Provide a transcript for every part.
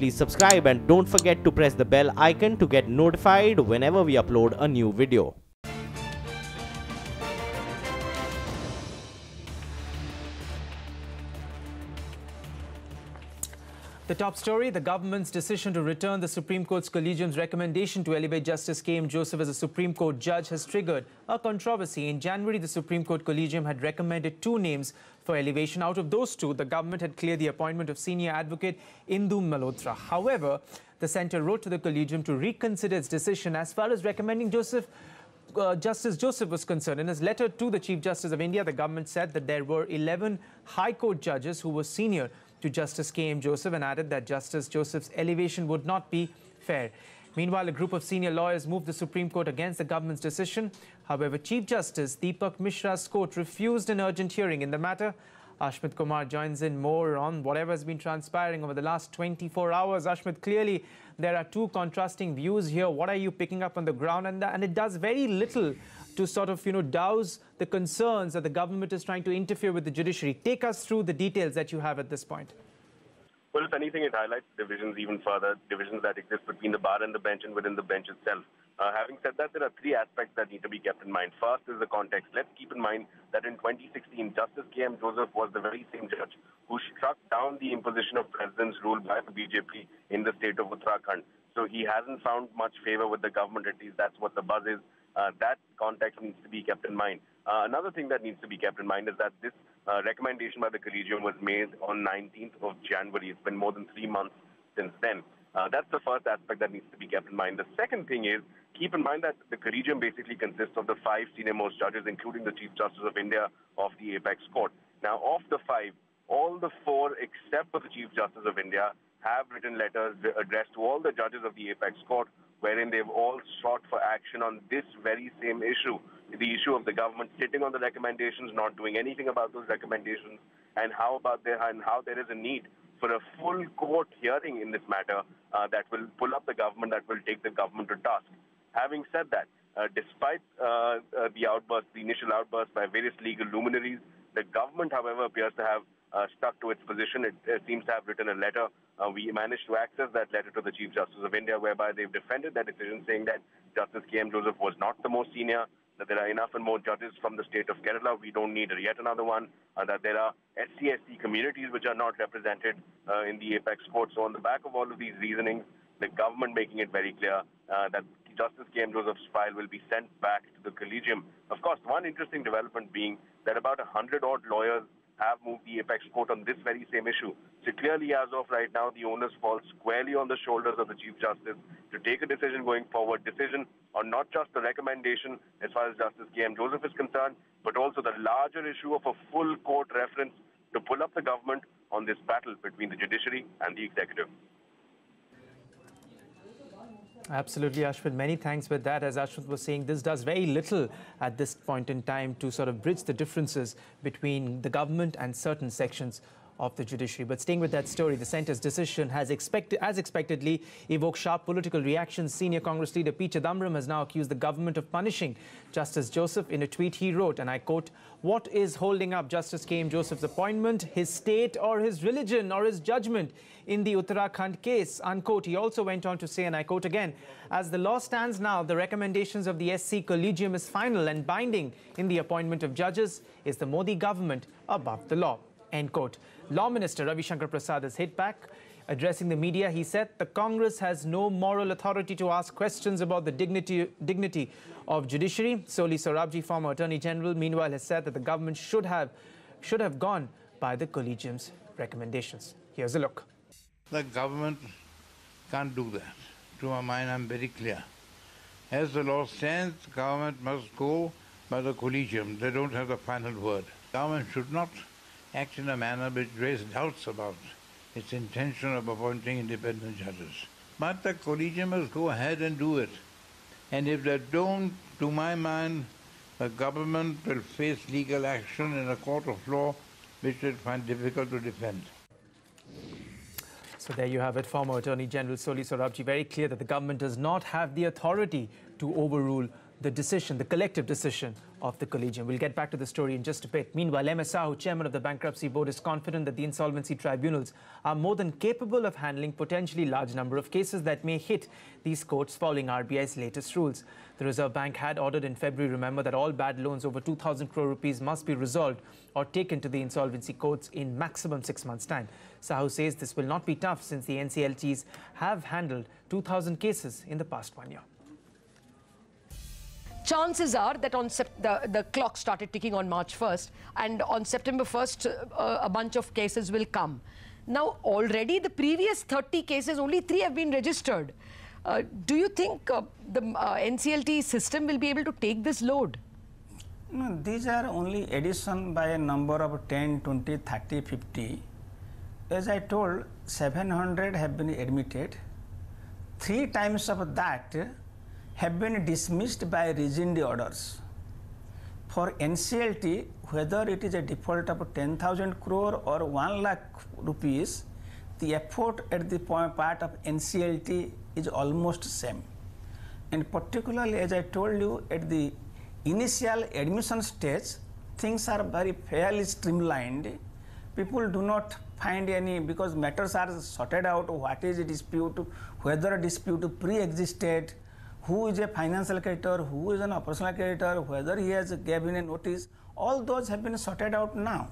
please subscribe and don't forget to press the bell icon to get notified whenever we upload a new video. The top story, the government's decision to return the Supreme Court's collegium's recommendation to elevate Justice K.M. Joseph as a Supreme Court judge has triggered a controversy. In January, the Supreme Court collegium had recommended 2 names for elevation. Out of those 2, the government had cleared the appointment of senior advocate Indu Malhotra. However, the centre wrote to the collegium to reconsider its decision as far as recommending Justice Joseph was concerned. In his letter to the Chief Justice of India, the government said that there were 11 High Court judges who were senior to Justice K.M. Joseph and added that Justice Joseph's elevation would not be fair. Meanwhile, a group of senior lawyers moved the Supreme Court against the government's decision. However, Chief Justice Dipak Misra's court refused an urgent hearing in the matter. Ashmit Kumar joins in more on whatever has been transpiring over the last 24 hours. Ashmit, clearly there are 2 contrasting views here. What are you picking up on the ground? And it does very little to sort of, douse the concerns that the government is trying to interfere with the judiciary. Take us through the details that you have at this point. Well, if anything, it highlights divisions even further, divisions that exist between the bar and the bench and within the bench itself. Having said that, there are 3 aspects that need to be kept in mind. First is the context. Let's keep in mind that in 2016, Justice K.M. Joseph was the very same judge who struck down the imposition of president's rule by the BJP in the state of Uttarakhand. So he hasn't found much favor with the government, at least that's what the buzz is. That context needs to be kept in mind. Another thing that needs to be kept in mind is that this recommendation by the collegium was made on 19th of January. It's been more than 3 months since then. That's the first aspect that needs to be kept in mind. The second thing is, keep in mind that the collegium basically consists of the 5 senior-most judges, including the Chief Justice of India of the Apex Court. Now, of the 5, all the 4 except for the Chief Justice of India have written letters addressed to all the judges of the Apex Court, wherein they've all sought for action on this very same issue, the issue of the government sitting on the recommendations, not doing anything about those recommendations, and how there is a need for a full court hearing in this matter that will pull up the government, that will take the government to task. Having said that, despite the initial outburst by various legal luminaries, the government, however, appears to have stuck to its position. It seems to have written a letter. We managed to access that letter to the Chief Justice of India, whereby they've defended that decision, saying that Justice K.M. Joseph was not the most senior, that there are enough and more judges from the state of Kerala. We don't need yet another one, that there are SC/ST communities which are not represented in the Apex Court. So on the back of all of these reasonings, the government making it very clear that Justice K.M. Joseph's file will be sent back to the collegium. Of course, one interesting development being that about 100-odd lawyers have moved the Apex Court on this very same issue. So clearly, as of right now, the onus falls squarely on the shoulders of the Chief Justice to take a decision going forward, decision on not just the recommendation as far as Justice K.M. Joseph is concerned, but also the larger issue of a full court reference to pull up the government on this battle between the judiciary and the executive. Absolutely, Ashwin. Many thanks with that. As Ashwin was saying, this does very little at this point in time to sort of bridge the differences between the government and certain sections of the judiciary. But staying with that story, the centre's decision has expectedly evoked sharp political reactions. Senior Congress leader P. Chidambaram has now accused the government of punishing Justice Joseph. In a tweet he wrote, and I quote, "What is holding up Justice K.M. Joseph's appointment? His state or his religion or his judgment in the Uttarakhand case?" Unquote. He also went on to say, and I quote again, "As the law stands now, the recommendations of the SC collegium is final and binding in the appointment of judges. Is the Modi government above the law?" End quote. Law Minister Ravi Shankar Prasad has hit back. Addressing the media, he said the Congress has no moral authority to ask questions about the dignity of judiciary. Soli Sorabji, former Attorney General, meanwhile has said that the government should have gone by the collegium's recommendations. Here's a look. The government can't do that. To my mind, I'm very clear. As the law stands, the government must go by the collegium. They don't have the final word. Government should not act in a manner which raises doubts about its intention of appointing independent judges. But the collegium must go ahead and do it. And if they don't, to my mind, the government will face legal action in a court of law which it find difficult to defend. So there you have it, former Attorney General Soli Sorabji, very clear that the government does not have the authority to overrule the decision, the collective decision of the collegium. We'll get back to the story in just a bit. Meanwhile, M.S. Sahu, chairman of the Bankruptcy Board, is confident that the insolvency tribunals are more than capable of handling potentially large number of cases that may hit these courts following RBI's latest rules. The Reserve Bank had ordered in February, remember, that all bad loans over 2,000 crore rupees must be resolved or taken to the insolvency courts in maximum 6 months' time. Sahu says this will not be tough since the NCLTs have handled 2,000 cases in the past 1 year. Chances are that on the clock started ticking on March 1st, and on September 1st, a bunch of cases will come. Now, already the previous 30 cases, only 3 have been registered. Do you think the NCLT system will be able to take this load? No, these are only addition by a number of 10, 20, 30, 50. As I told, 700 have been admitted. 3 times of that have been dismissed by rescind orders. For NCLT, whether it is a default of 10,000 crore or 1 lakh rupees, the effort at the part of NCLT is almost same. And particularly, as I told you, at the initial admission stage, things are very fairly streamlined. People do not find any, because matters are sorted out, what is a dispute, whether a dispute pre-existed, who is a financial creditor, who is an operational creditor, whether he has given a notice, all those have been sorted out now.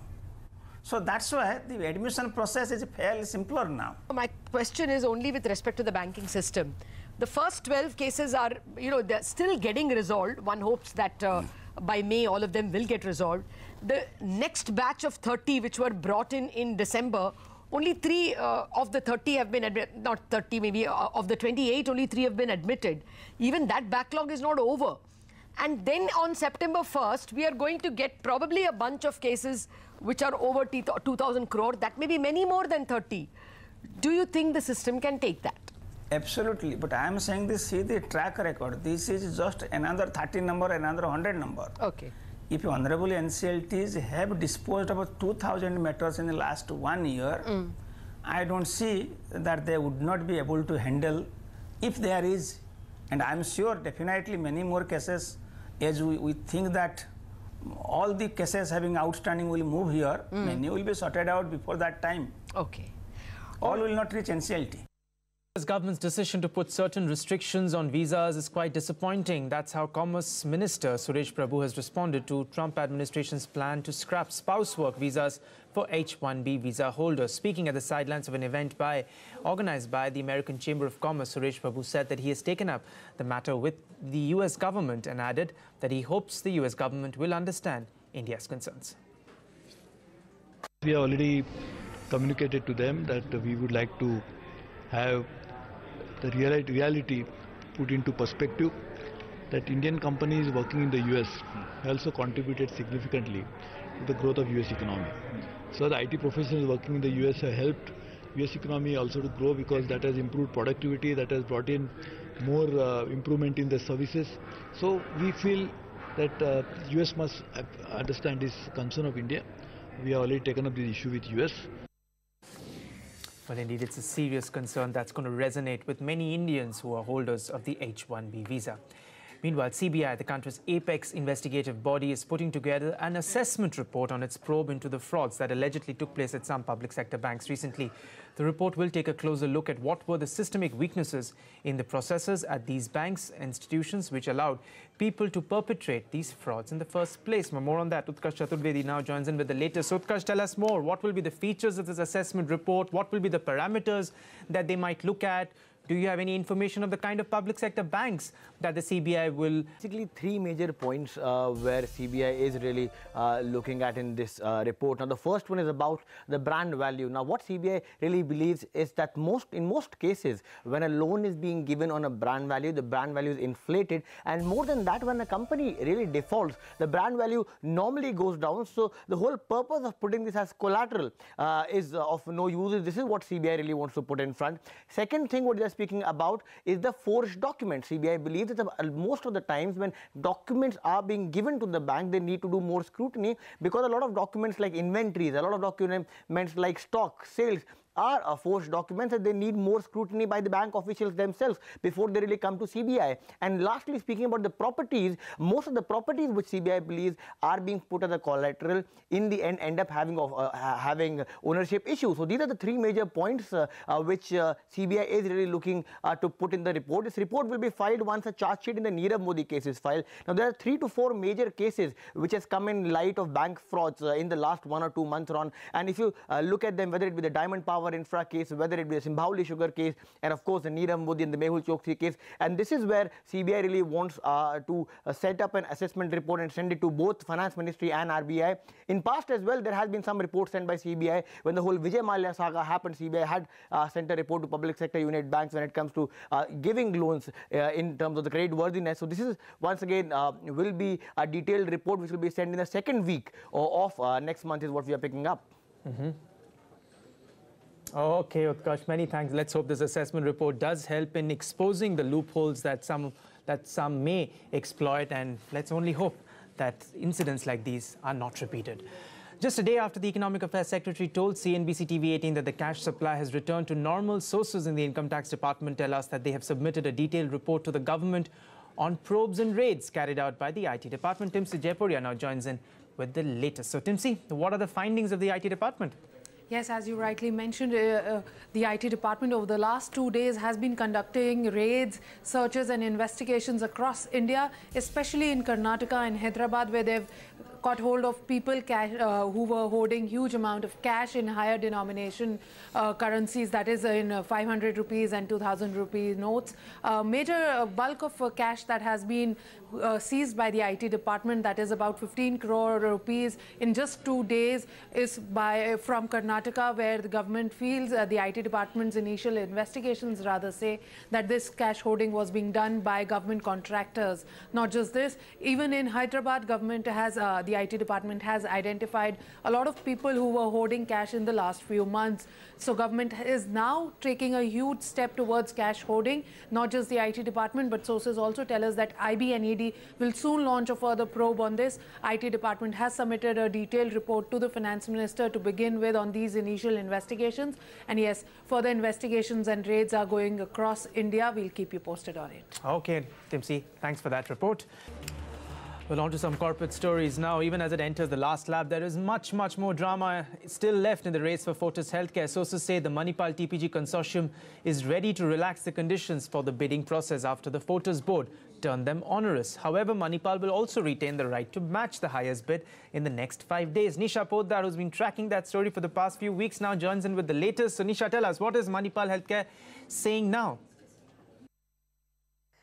So that's why the admission process is fairly simpler now. My question is only with respect to the banking system. The first 12 cases are, they're still getting resolved. One hopes that by May all of them will get resolved. The next batch of 30 which were brought in December, only 3 of the 30 have been admitted, not 30 maybe, of the 28, only 3 have been admitted. Even that backlog is not over. And then on September 1st, we are going to get probably a bunch of cases which are over 2,000 crore. That may be many more than 30. Do you think the system can take that? Absolutely. But I am saying this, see the track record. This is just another 30 number, another 100 number. Okay. If honorable NCLTs have disposed of 2,000 matters in the last 1 year, I don't see that they would not be able to handle if there is. And I'm sure definitely many more cases, as we think that all the cases having outstanding will move here, many will be sorted out before that time. Okay. All will not reach NCLT. The government's decision to put certain restrictions on visas is quite disappointing. That's how Commerce Minister Suresh Prabhu has responded to Trump administration's plan to scrap spouse work visas for H-1B visa holders. Speaking at the sidelines of an event organized by the American Chamber of Commerce, Suresh Prabhu said that he has taken up the matter with the US government and added that he hopes the US government will understand India's concerns. We have already communicated to them that we would like to have the reality put into perspective, that Indian companies working in the US also contributed significantly to the growth of US economy. So the IT professionals working in the US have helped US economy also to grow, because that has improved productivity, that has brought in more improvement in the services. So we feel that US must understand this concern of India. We have already taken up this issue with US. Well, indeed, it's a serious concern that's going to resonate with many Indians who are holders of the H-1B visa. Meanwhile, CBI, the country's apex investigative body, is putting together an assessment report on its probe into the frauds that allegedly took place at some public sector banks recently. The report will take a closer look at what were the systemic weaknesses in the processes at these banks and institutions which allowed people to perpetrate these frauds in the first place. More on that, Utkarsh Chaturvedi now joins in with the latest. Utkarsh, tell us more. What will be the features of this assessment report? What will be the parameters that they might look at? Do you have any information of the kind of public sector banks that the CBI will? Basically, 3 major points where CBI is really looking at in this report. Now, the first one is about the brand value. Now, what CBI really believes is that in most cases, when a loan is being given on a brand value, the brand value is inflated. And more than that, when a company really defaults, the brand value normally goes down. So the whole purpose of putting this as collateral is of no use. This is what CBI really wants to put in front. Second thing, what they are speaking about is the forged documents. CBI believes that most of the times when documents are being given to the bank, they need to do more scrutiny, because a lot of documents like inventories, a lot of documents like stock, sales are forged documents and they need more scrutiny by the bank officials themselves before they really come to CBI. And lastly, speaking about the properties, most of the properties which CBI believes are being put as a collateral in the end up having ownership issues. So these are the three major points which CBI is really looking to put in the report. This report will be filed once a charge sheet in the Nirav Modi case is filed. Now there are 3 to 4 major cases which has come in light of bank frauds in the last 1 or 2 months on. And if you look at them, whether it be the Diamond Power Infra case, whether it be the Simbhaoli Sugar case, and of course the Nirav Modi and the Mehul Choksi case, and this is where CBI really wants to set up an assessment report and send it to both Finance Ministry and RBI. In past as well, there has been some reports sent by CBI. When the whole Vijay Mallya saga happened, CBI had sent a report to public sector unit banks when it comes to giving loans in terms of the credit worthiness. So this is once again will be a detailed report which will be sent in the second week of next month is what we are picking up. Okay, Utkarsh, many thanks. Let's hope this assessment report does help in exposing the loopholes that some may exploit, and let's only hope that incidents like these are not repeated. Just a day after the Economic Affairs Secretary told CNBC TV18 that the cash supply has returned to normal, sources in the Income Tax Department tell us that they have submitted a detailed report to the government on probes and raids carried out by the IT Department. Timsi Jaipuria now joins in with the latest. So Timsi, what are the findings of the IT Department? Yes, as you rightly mentioned, the IT department over the last 2 days has been conducting raids, searches and investigations across India, especially in Karnataka and Hyderabad, where they've caught hold of people who were holding huge amount of cash in higher denomination currencies, that is in 500 rupees and 2000 rupee notes. Major bulk of cash that has been seized by the IT department, that is about 15 crore rupees in just 2 days, is from Karnataka, where the government feels the IT department's initial investigations rather say that this cash hoarding was being done by government contractors. Not just this, even in Hyderabad, government has the IT department has identified a lot of people who were hoarding cash in the last few months. So government is now taking a huge step towards cash hoarding. Not just the IT department, but sources also tell us that IB and ED will soon launch a further probe on this. IT department has submitted a detailed report to the finance minister to begin with on these initial investigations. And yes, further investigations and raids are going across India. We'll keep you posted on it. Okay, Timsi, thanks for that report. Well, on to some corporate stories now. Even as it enters the last lap, there is much more drama still left in the race for Fortis Healthcare. Sources say the Manipal TPG consortium is ready to relax the conditions for the bidding process after the Fortis board turned them onerous. However, Manipal will also retain the right to match the highest bid in the next 5 days. Nisha Poddar, who's been tracking that story for the past few weeks now, joins in with the latest. So Nisha, tell us, what is Manipal Healthcare saying now?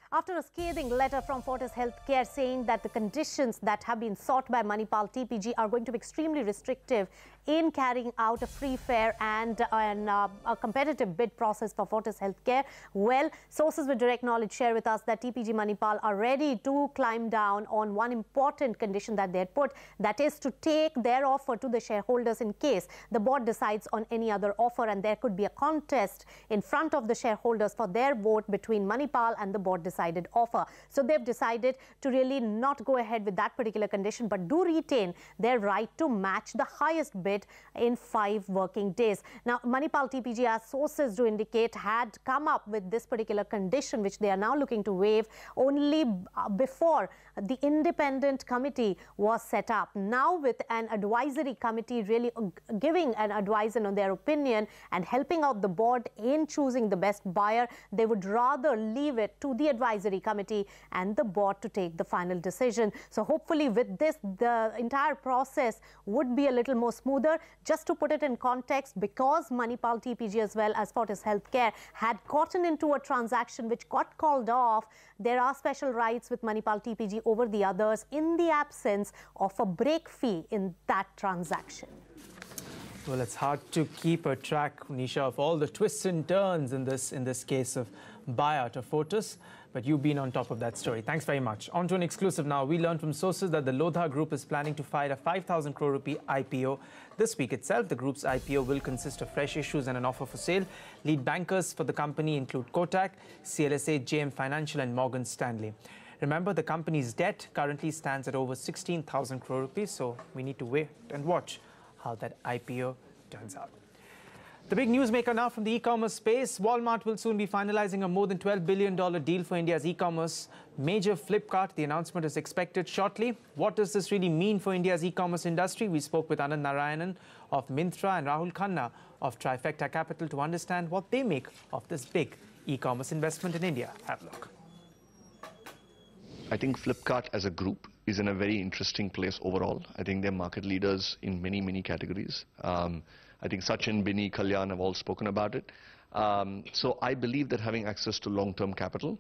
After a scathing letter from Fortis Healthcare saying that the conditions that have been sought by Manipal TPG are going to be extremely restrictive in carrying out a free, fair and a competitive bid process for Fortis Healthcare, well, sources with direct knowledge share with us that TPG Manipal are ready to climb down on one important condition that they had put, that is to take their offer to the shareholders in case the board decides on any other offer, and there could be a contest in front of the shareholders for their vote between Manipal and the board decided offer. So they've decided to really not go ahead with that particular condition, but do retain their right to match the highest bid in 5 working days. Now, Manipal TPG, as sources do indicate, had come up with this particular condition, which they are now looking to waive only before the independent committee was set up. Now, with an advisory committee really giving an advice on their opinion and helping out the board in choosing the best buyer, they would rather leave it to the advisory committee and the board to take the final decision. So hopefully with this, the entire process would be a little more smoother. Just to put it in context, because Manipal TPG as well as Fortis Healthcare had gotten into a transaction which got called off, there are special rights with Manipal TPG over the others in the absence of a break fee in that transaction. Well, it's hard to keep a track, Nisha, of all the twists and turns in this case of buyout of Fortis, but you've been on top of that story. Thanks very much. On to an exclusive now. We learned from sources that the Lodha Group is planning to file a 5,000 crore rupee IPO this week itself. The group's IPO will consist of fresh issues and an offer for sale. Lead bankers for the company include Kotak, CLSA, JM Financial and Morgan Stanley. Remember, the company's debt currently stands at over 16,000 crore rupees, so we need to wait and watch how that IPO turns out. The big newsmaker now from the e-commerce space. Walmart will soon be finalizing a more than $12 billion deal for India's e-commerce major Flipkart. The announcement is expected shortly. What does this really mean for India's e-commerce industry? We spoke with Anand Narayanan of Misra and Rahul Khanna of Trifecta Capital to understand what they make of this big e-commerce investment in India. Have a look. I think Flipkart as a group is in a very interesting place overall. I think they're market leaders in many, many categories. I think Sachin, Bini, Kalyan have all spoken about it. So I believe that having access to long-term capital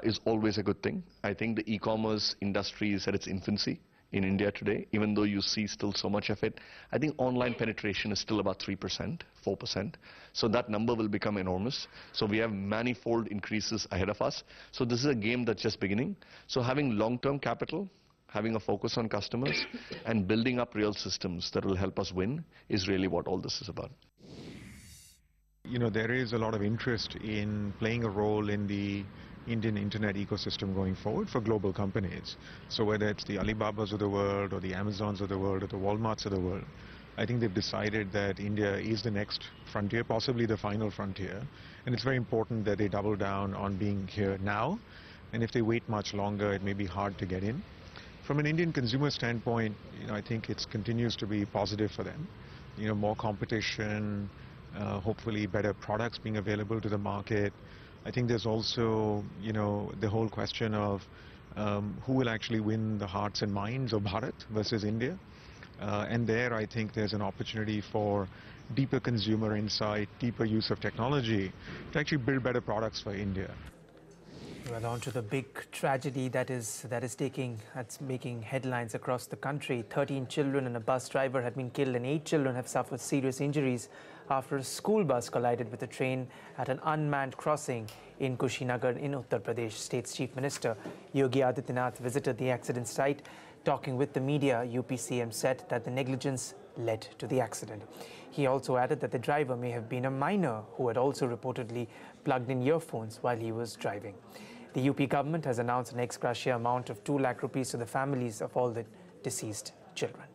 is always a good thing. I think the e-commerce industry is at its infancy in India today, even though you see still so much of it. I think online penetration is still about 3%, 4%. So that number will become enormous. So we have manifold increases ahead of us. So this is a game that's just beginning. So having long-term capital, having a focus on customers, and building up real systems that will help us win is really what all this is about. You know, there is a lot of interest in playing a role in the Indian internet ecosystem going forward for global companies. So whether it's the Alibabas of the world or the Amazons of the world or the Walmarts of the world, I think they've decided that India is the next frontier, possibly the final frontier. And it's very important that they double down on being here now. And if they wait much longer, it may be hard to get in. From an Indian consumer standpoint, you know, I think it continues to be positive for them. You know, more competition, hopefully better products being available to the market. I think there's also, you know, the whole question of who will actually win the hearts and minds of Bharat versus India. And there I think there's an opportunity for deeper consumer insight, deeper use of technology to actually build better products for India. Well, on to the big tragedy that's making headlines across the country. 13 children and a bus driver have been killed and 8 children have suffered serious injuries after a school bus collided with a train at an unmanned crossing in Kushinagar in Uttar Pradesh. State's Chief Minister Yogi Adityanath visited the accident site. Talking with the media, UP CM said that the negligence led to the accident. He also added that the driver may have been a minor who had also reportedly plugged in earphones while he was driving. The UP government has announced an ex gratia amount of 2 lakh rupees to the families of all the deceased children.